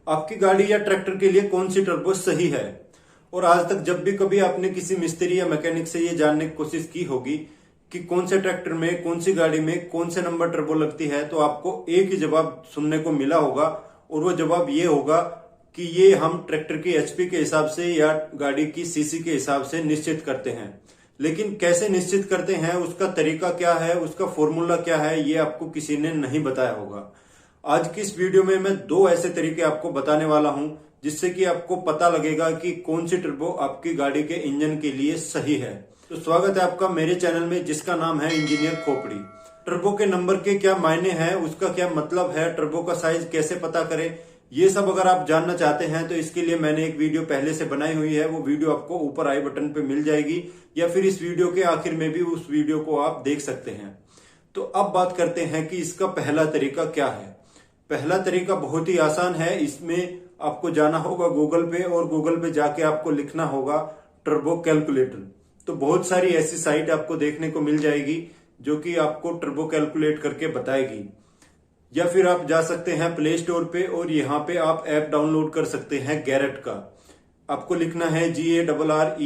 आपकी गाड़ी या ट्रैक्टर के लिए कौन सी टर्बो सही है। और आज तक जब भी कभी आपने किसी मिस्त्री या मैकेनिक से ये जानने की कोशिश की होगी कि कौन से ट्रैक्टर में, कौन सी गाड़ी में कौन से नंबर टर्बो लगती है, तो आपको एक ही जवाब सुनने को मिला होगा और वो जवाब ये होगा कि ये हम ट्रैक्टर की एचपी के हिसाब से या गाड़ी की सीसी के हिसाब से निश्चित करते हैं। लेकिन कैसे निश्चित करते हैं, उसका तरीका क्या है, उसका फॉर्मूला क्या है, ये आपको किसी ने नहीं बताया होगा। आज की इस वीडियो में मैं दो ऐसे तरीके आपको बताने वाला हूं जिससे कि आपको पता लगेगा कि कौन सी टर्बो आपकी गाड़ी के इंजन के लिए सही है। तो स्वागत है आपका मेरे चैनल में जिसका नाम है इंजीनियर खोपड़ी। टर्बो के नंबर के क्या मायने हैं, उसका क्या मतलब है, टर्बो का साइज कैसे पता करें, ये सब अगर आप जानना चाहते हैं तो इसके लिए मैंने एक वीडियो पहले से बनाई हुई है। वो वीडियो आपको ऊपर आई बटन पे मिल जाएगी या फिर इस वीडियो के आखिर में भी उस वीडियो को आप देख सकते हैं। तो अब बात करते हैं कि इसका पहला तरीका क्या है। पहला तरीका बहुत ही आसान है। इसमें आपको जाना होगा गूगल पे और गूगल पे जाके आपको लिखना होगा टर्बो कैलकुलेटर। तो बहुत सारी ऐसी साइट आपको देखने को मिल जाएगी जो कि आपको टर्बो कैलकुलेट करके बताएगी। या फिर आप जा सकते हैं प्ले स्टोर पे और यहाँ पे आप ऐप डाउनलोड कर सकते हैं गैरेट का। आपको लिखना है GARRET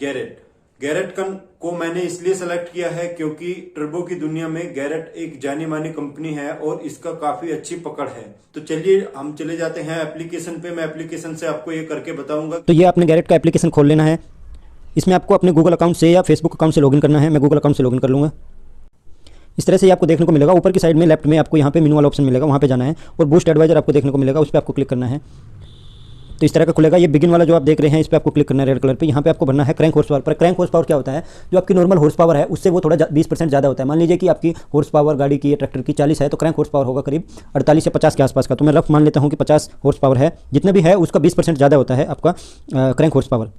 गैरेट। गैरेट को मैंने इसलिए सेलेक्ट किया है क्योंकि टर्बो की दुनिया में गैरेट एक जानी मानी कंपनी है और इसका काफी अच्छी पकड़ है। तो चलिए हम चले जाते हैं एप्लीकेशन पे। मैं एप्लीकेशन से आपको ये करके बताऊंगा। तो ये आपने गैरेट का एप्लीकेशन खोल लेना है। इसमें आपको अपने गूगल अकाउंट से या फेसबुक अकाउंट से लॉगिन करना है। मैं गूगल अकाउंट से लॉगिन कर लूँगा। इस तरह से ये आपको देखने को मिलेगा। ऊपर की साइड में लेफ्ट में आपको यहाँ पे मेनू वाला ऑप्शन मिलेगा, वहाँ पे जाना है और बूस्ट एडवाइजर आपको देखने को मिलेगा, उस पर आपको क्लिक करना है। तो इस तरह का खुलेगा। ये बिगिन वाला जो आप देख रहे हैं इस पर आपको क्लिक करना है रेड कलर पे। यहाँ पे आपको भरना है क्रैंक हॉर्स पावर पर। क्रैंक हॉर्स पावर क्या होता है, जो आपकी नॉर्मल हॉर्स पावर है उससे वो थोड़ा 20% ज़्यादा होता है। मान लीजिए कि आपकी हॉर्स पावर गाड़ी की या ट्रैक्टर की 40 है तो क्रैंक हॉर्स पावर होगा करीब 48 से 50 के आसपास का। तो मैं रफ मान लेता हूँ कि 50 हॉर्स पावर है। जितना भी है उसका 20% ज़्यादा होता है आपका क्रैंक हॉर्स पावर।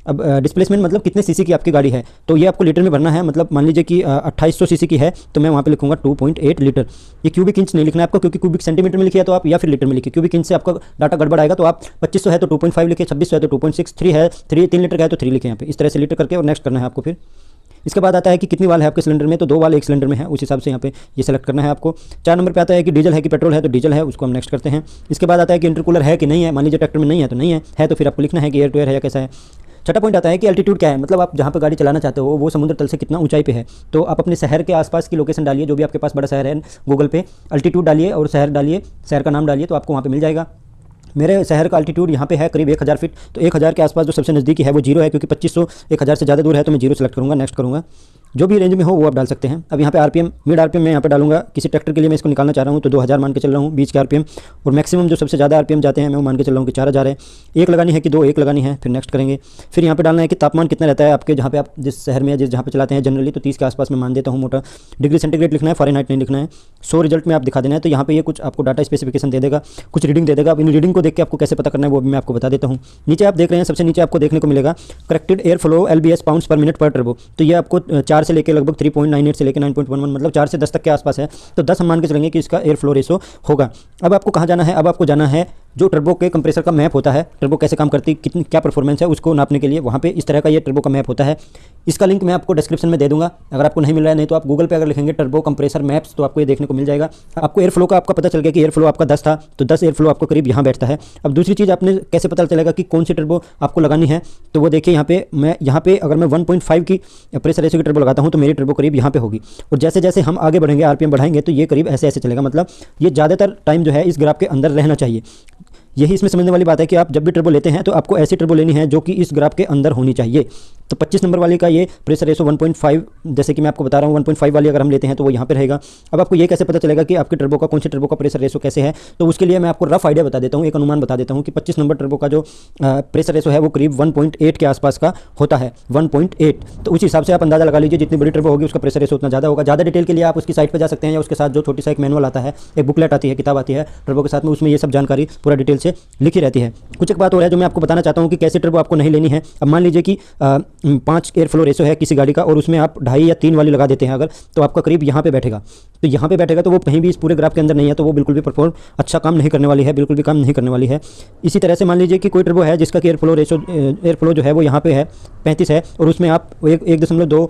अब डिस्प्लेसमेंट मतलब कितने सीसी की आपकी गाड़ी है, तो ये आपको लीटर में भरना है। मतलब मान लीजिए कि 2800 सीसी की है तो मैं वहाँ पे लिखूंगा 2.8 लीटर। ये क्यूबिक इंच नहीं लिखना है आपको, क्योंकि क्यूबिक सेंटीमीटर में लिखिए तो आप या फिर लीटर में लिखिए। क्यूबिक इंच से आपका डाटा गड़बड़ आएगा। तो आप 2500 है तो 2.5 लिखिए, 2600 है तो 2.63 है, 3 लीटर का है तो 3 लिखे यहाँ पे। इस तरह से लीटर करके और नेक्स्ट करना है आपको। फिर इसके बाद आता है कि कितनी वाल है आपके सिलेंडर में, तो 2 वाल एक सिलेंडर में है, उस हिसाब से यहाँ पे ये सेलेक्ट करना है आपको। 4 नंबर पे आता है कि डीजल है कि पेट्रोल है, तो डीजल है, उसको हम नेक्स्ट करते हैं। इसके बाद आता है कि इंटरकूलर है कि नहीं है। मान लीजिए ट्रैक्टर में नहीं है तो नहीं है तो फिर आपको लिखना है कि एयर टू एयर है या कैसा है। छठा पॉइंट आता है कि अल्टीट्यूड क्या है, मतलब आप जहाँ पर गाड़ी चलाना चाहते हो वो समुद्र तल से कितना ऊंचाई पे है। तो आप अपने शहर के आसपास की लोकेशन डालिए, जो भी आपके पास बड़ा शहर है गूगल पे अल्टीट्यूड डालिए और शहर डालिए, शहर का नाम डालिए, तो आपको वहाँ पे मिल जाएगा। मेरे शहर का अल्टीट्यूड यहाँ पे है करीब 1000 फीट। तो 1000 के आसपास जो सबसे नज़दीकी है वो 0 है, क्योंकि 2500 1000 से ज़्यादा दूर है तो मैं 0 सेलेक्ट करूँगा, नेक्स्ट करूँगा। जो भी रेंज में हो वो आप डाल सकते हैं। अब यहाँ पे आरपीएम, मिड आरपीएम मैं यहाँ पे डालूंगा। किसी ट्रैक्टर के लिए मैं इसको निकालना चाह रहा हूँ तो 2000 मान के चल रहा हूँ बीच के आरपीएम। और मैक्सिमम जो सबसे ज़्यादा आरपीएम जाते हैं मैं वो मान के चल रहा हूँ कि 4000 है। एक लगानी है कि 2 एक लगानी है, फिर नेक्स्ट करेंगे। फिर यहाँ पे डालना है कि तापमान कितना रहता है आपके जहाँ पे आप जिस शहर में जहाँ पे चलाते हैं जनरली, तो 30 के आसपास मैं मान देता हूँ मोटा। डिग्री सेंटीग्रेड लिखना है, फ़ारेनहाइट नहीं लिखना है। 100 रिजल्ट में आप दिखा देना है। तो यहाँ पे ये कुछ आपको डाटा स्पेसिफिकेशन दे देगा, कुछ रीडिंग दे देगा। अब इन रीडिंग को देख के आपको कैसे पता करना है वो भी मैं आपको बता देता हूँ। नीचे आप देख रहे हैं, सबसे नीचे आपको देखने को मिलेगा corrected air flow LBS pounds पर मिनट पर टर्बो। तो ये आपको 4 से लेकर लगभग 3.98 से लेकर 9.11, मतलब 4 से 10 तक के आसपास है। तो 10 हम मान के चलेंगे कि इसका एयर फ्लो रेशो होगा। अब आपको कहाँ जाना है, अब आपको जाना है जो टर्बो के कंप्रेसर का मैप होता है, टर्बो कैसे काम करती, कितनी क्या परफॉर्मेंस है उसको नापने के लिए वहाँ पे इस तरह का ये टर्बो का मैप होता है। इसका लिंक मैं आपको डिस्क्रिप्शन में दे दूंगा। अगर आपको नहीं मिल रहा है, नहीं तो आप गूगल पे अगर लिखेंगे टर्बो कंप्रेसर मैप्स तो आपको ये देखने को मिल जाएगा। आपको एयर फ्लो का आपका पता चल गया कि एयर फ्लो आपका 10 था, तो 10 एयर फ्लो आपको करीब यहाँ बैठता है। अब दूसरी चीज़ आपने कैसे पता चलेगा कि कौन सी टर्बो आपको लगानी है, तो वो देखिए यहाँ पे अगर मैं 1.5 की प्रेशर रेशो की टर्बो लगाता हूँ तो मेरी टर्बो करीब यहाँ पे होगी। और जैसे जैसे हम आगे बढ़ेंगे आरपीएम बढ़ाएंगे तो ये करीब ऐसे ऐसे चलेगा। मतलब ये ज़्यादातर टाइम जो है इस ग्राफ के अंदर रहना चाहिए। यही इसमें समझने वाली बात है कि आप जब भी टर्बो लेते हैं तो आपको ऐसी टर्बो लेनी है जो कि इस ग्राफ के अंदर होनी चाहिए। तो 25 नंबर वाली का ये प्रेशर रेशो 1.5, जैसे कि मैं आपको बता रहा हूँ 1.5 वाली अगर हम लेते हैं तो वो यहाँ पे रहेगा। अब आपको ये कैसे पता चलेगा कि आपकी टर्बो का कौन सी टर्बो का प्रेशर रेशो कैसे है, तो उसके लिए मैं आपको रफ आइडिया बता देता हूँ, एक अनुमान बता देता हूँ कि 25 नंबर टर्बो का जो प्रेशर रेशो है वो करीब 1.8 के आसपास का होता है, 1.8। तो उस हिसाब से आप अंदाजा लगा लीजिए, जितनी बड़ी टर्बो होगी उसका प्रेशर रेशो उतना ज़्यादा होगा। ज़्यादा डिटेल के लिए आप उसकी साइट पर जा सकते हैं या उसके साथ जो छोटी सा एक मैनुअल आता है, एक बुकलेट आती है, किताब आती है टर्बो के साथ में, उसमें ये सब जानकारी पूरा डिटेल से लिखी रहती है। कुछ एक बात और है जो मैं आपको बताना चाहता हूँ कि कैसे टर्बो आपको नहीं लेनी है। अब मान लीजिए कि 5 एयर फ्लो रेशो है किसी गाड़ी का और उसमें आप 2.5 या 3 वाली लगा देते हैं अगर, तो आपका करीब यहाँ पे बैठेगा। तो यहाँ पे बैठेगा तो वो कहीं भी इस पूरे ग्राफ के अंदर नहीं है, तो वो बिल्कुल भी परफॉर्म अच्छा काम नहीं करने वाली है, बिल्कुल भी काम नहीं करने वाली है। इसी तरह से मान लीजिए कि कोई टर्बो है जिसका कि एयर फ्लो जो है वो यहाँ पे है 35 है और उसमें आप 1.2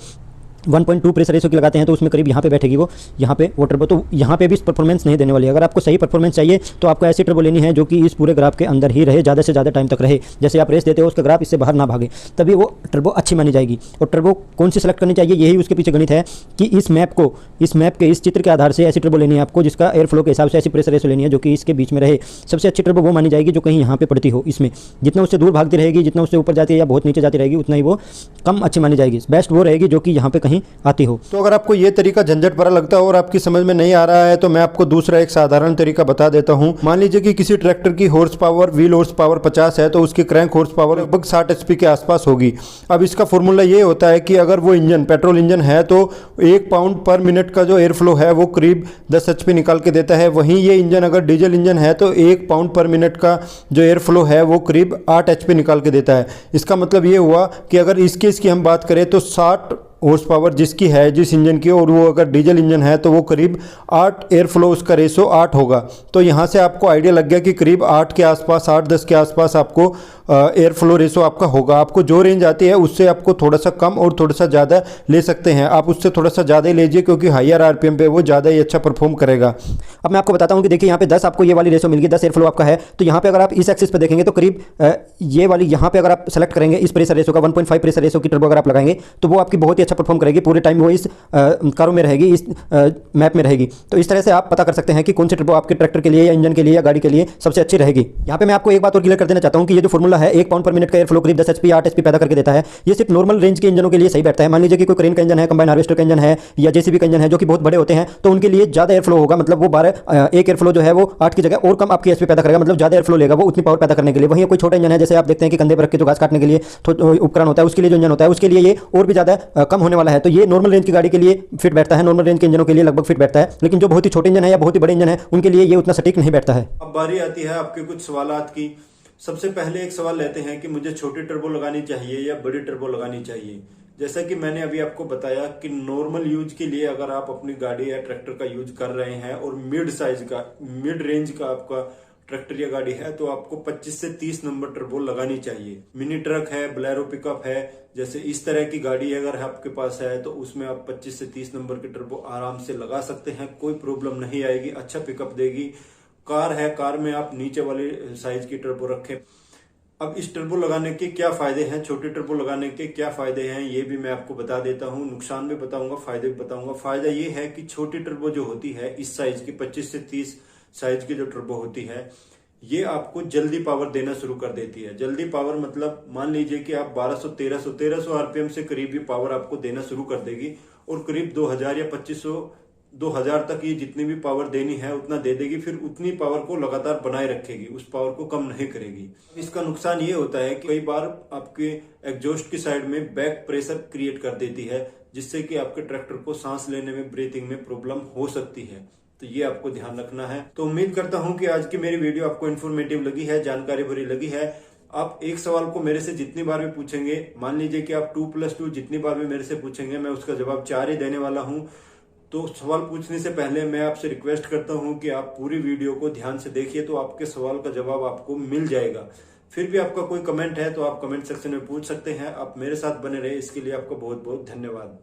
1.2 प्रेशर रेशो की लगाते हैं तो उसमें करीब यहाँ पे बैठेगी वो यहाँ पे वो टर्बो। तो यहाँ पे भी परफॉर्मेंस नहीं देने वाली है। अगर आपको सही परफॉर्मेंस चाहिए तो आपको ऐसी टर्बो लेनी है जो कि इस पूरे ग्राफ के अंदर ही रहे, ज़्यादा से ज़्यादा टाइम तक रहे। जैसे आप रेस देते हो उसका ग्राफ इससे बाहर ना भागे, तभी वो टर्बो अच्छी मानी जाएगी। और टर्बो कौन सी सेलेक्ट करनी चाहिए, यही उसके पीछे गणित है कि इस मैप के इस चित्र के आधार से ऐसी टर्बो लेनी है आपको जिसका एयर फ्लो के हिसाब से ऐसी प्रेशर रेशो लेनी है जो कि इसके बीच में रहे। सबसे अच्छी टर्बो वो मानी जाएगी जो कहीं यहाँ पे पड़ती हो। इसमें जितना उससे दूर भागती रहेगी, जितना उससे ऊपर जाती है या बहुत नीचे जाती रहेगी, उतना ही वो कम अच्छी मानी जाएगी। बेस्ट वो रहेगी जो कि यहाँ पे कहीं आती हो। तो अगर आपको ये तरीका झंझट भरा लगता है और आपकी समझ में नहीं आ रहा है तो मैं आपको दूसरा एक साधारण तरीका बता देता हूं। मान लीजिए कि किसी ट्रैक्टर की horse power, wheel horse power 50 है तो उसकी क्रैंक हॉर्स पावर लगभग 60 एचपी के आसपास होगी। अब इसका फॉर्मूला ये होता है कि अगर वो इंजन पेट्रोल इंजन है तो 1 पाउंड पर मिनट का जो एयर फ्लो है वो करीब 10 एचपी निकाल के देता है। वहीं ये इंजन अगर डीजल इंजन है तो 1 पाउंड पर मिनट का जो एयर फ्लो है वो करीब 8 एचपी निकाल के देता है। इसका मतलब ये हुआ कि अगर इस केस की हम बात करें तो 60 हॉर्स पावर जिसकी है जिस इंजन की, और वो अगर डीजल इंजन है तो वो करीब 8 एयर फ्लो उसका रेशो 8 होगा। तो यहाँ से आपको आइडिया लग गया कि करीब 8 के आसपास, 8-10 के आसपास आपको एयर फ्लो रेशो आपका होगा। आपको जो रेंज आती है उससे आपको थोड़ा सा कम और थोड़ा सा ज़्यादा ले सकते हैं। आप उससे थोड़ा सा ज़्यादा ही लीजिए क्योंकि हायर आरपीएम पे वो ज़्यादा ही अच्छा परफॉर्म करेगा। अब मैं आपको बताता हूँ कि देखिए यहाँ पे 10 आपको ये वाली रेशो मिल गई, 10 एयर फ्लो आपका है। तो यहाँ पे अगर आप इस एक्सिस पे देखेंगे तो करीब ये वाली यहाँ पे अगर आप सेलेक्ट करेंगे इस प्रेशर रेशो का 1.5 प्रेशर रेशो की टर्बो अगर आप लगाएंगे तो वो आपकी बहुत ही अच्छा परफॉर्म करेगी। पूरे टाइम वो इस कारों में रहेगी, इस मैप में रहेगी। तो इस तरह से आप पता कर सकते हैं कि कौन सी टर्बो आपके ट्रैक्टर के लिए या इंजन के लिए या गाड़ी के लिए सबसे अच्छी रहेगी। यहाँ पे मैं आपको एक बात और क्लियर कर देना चाहता हूँ कि ये जो फॉर्मूला है 1 पाउंड पर मिनट का एयर फ्लो करीब 10 एचपी 8 एचपी पैदा करके देता है, ये सिर्फ नॉर्मल रेंज के इंजनों के लिए सही बैठता है। मान लीजिए कि कोई क्रेन का इंजन है, कंबाइन हार्वेस्टर का इंजन है या जेसीबी का इंजन है जो कि बहुत बड़े होते हैं तो उनके लिए ज़्यादा एयर फ्लो होगा। मतलब वो 12 एक एयर फ्लो जो है वो 8 की जगह और कम आपकी एचपी पैदा करेगा, मतलब ज़्यादा एयर फ्लो लेगा वो उतनी पावर पैदा करने के लिए। वहीं कोई छोटा इंजन है, जैसे आप देखते हैं कि कंधे पर रख के जो घास काटने के लिए उपकरण होता है उसके लिए जो इंजन होता है उसके लिए ये और भी ज़्यादा कम होने वाला है। तो ये नॉर्मल रेंज की गाड़ी के लिए फिट बैठता है, नॉर्मल रेंज के इंजनों के लिए लगभग फिट बैठता है। लेकिन जो बहुत ही छोटे इंजन है या बहुत ही बड़े इंजन है उनके लिए ये उतना सटीक नहीं बैठता है। अब बारी आती है आपके कुछ सवालात की। सबसे पहले एक सवाल लेते हैं कि मुझे छोटी टर्बो लगानी चाहिए या बड़ी टर्बो लगानी चाहिए। जैसा कि मैंने अभी आपको बताया कि नॉर्मल यूज के लिए अगर आप अपनी गाड़ी या ट्रैक्टर का यूज कर रहे हैं और मिड रेंज का आपका ट्रैक्टर या गाड़ी है तो आपको 25 से 30 नंबर टर्बो लगानी चाहिए। मिनी ट्रक है, बोलेरो पिकअप है, जैसे इस तरह की गाड़ी अगर आपके पास है तो उसमें आप 25 से 30 नंबर की टर्बो आराम से लगा सकते हैं, कोई प्रॉब्लम नहीं आएगी, अच्छा पिकअप देगी। कार है, कार में आप नीचे वाले साइज की टर्बो रखें। अब इस टर्बो लगाने के क्या फायदे हैं, छोटी टर्बो लगाने के क्या फायदे हैं, ये भी मैं आपको बता देता हूं। नुकसान भी बताऊंगा, फायदे भी बताऊंगा। फायदा ये है कि छोटी टर्बो जो होती है इस साइज की 25 से 30 साइज की जो टर्बो होती है ये आपको जल्दी पावर देना शुरू कर देती है। जल्दी पावर मतलब मान लीजिए कि आप 1200-1300 आरपीएम से करीब ही पावर आपको देना शुरू कर देगी और करीब 2000 या 2500-2000 तक ये जितनी भी पावर देनी है उतना दे देगी। फिर उतनी पावर को लगातार बनाए रखेगी, उस पावर को कम नहीं करेगी। इसका नुकसान ये होता है कि कई बार आपके एग्जॉस्ट की साइड में बैक प्रेशर क्रिएट कर देती है जिससे कि आपके ट्रैक्टर को सांस लेने में, ब्रीथिंग में प्रॉब्लम हो सकती है। तो ये आपको ध्यान रखना है। तो उम्मीद करता हूं कि आज की मेरी वीडियो आपको इन्फॉर्मेटिव लगी है, जानकारी भरी लगी है। आप एक सवाल को मेरे से जितनी बार भी पूछेंगे, मान लीजिए कि आप 2+2 जितनी बार भी मेरे से पूछेंगे मैं उसका जवाब 4 ही देने वाला हूं। तो सवाल पूछने से पहले मैं आपसे रिक्वेस्ट करता हूं कि आप पूरी वीडियो को ध्यान से देखिए तो आपके सवाल का जवाब आपको मिल जाएगा। फिर भी आपका कोई कमेंट है तो आप कमेंट सेक्शन में पूछ सकते हैं। आप मेरे साथ बने रहे इसके लिए आपका बहुत बहुत धन्यवाद।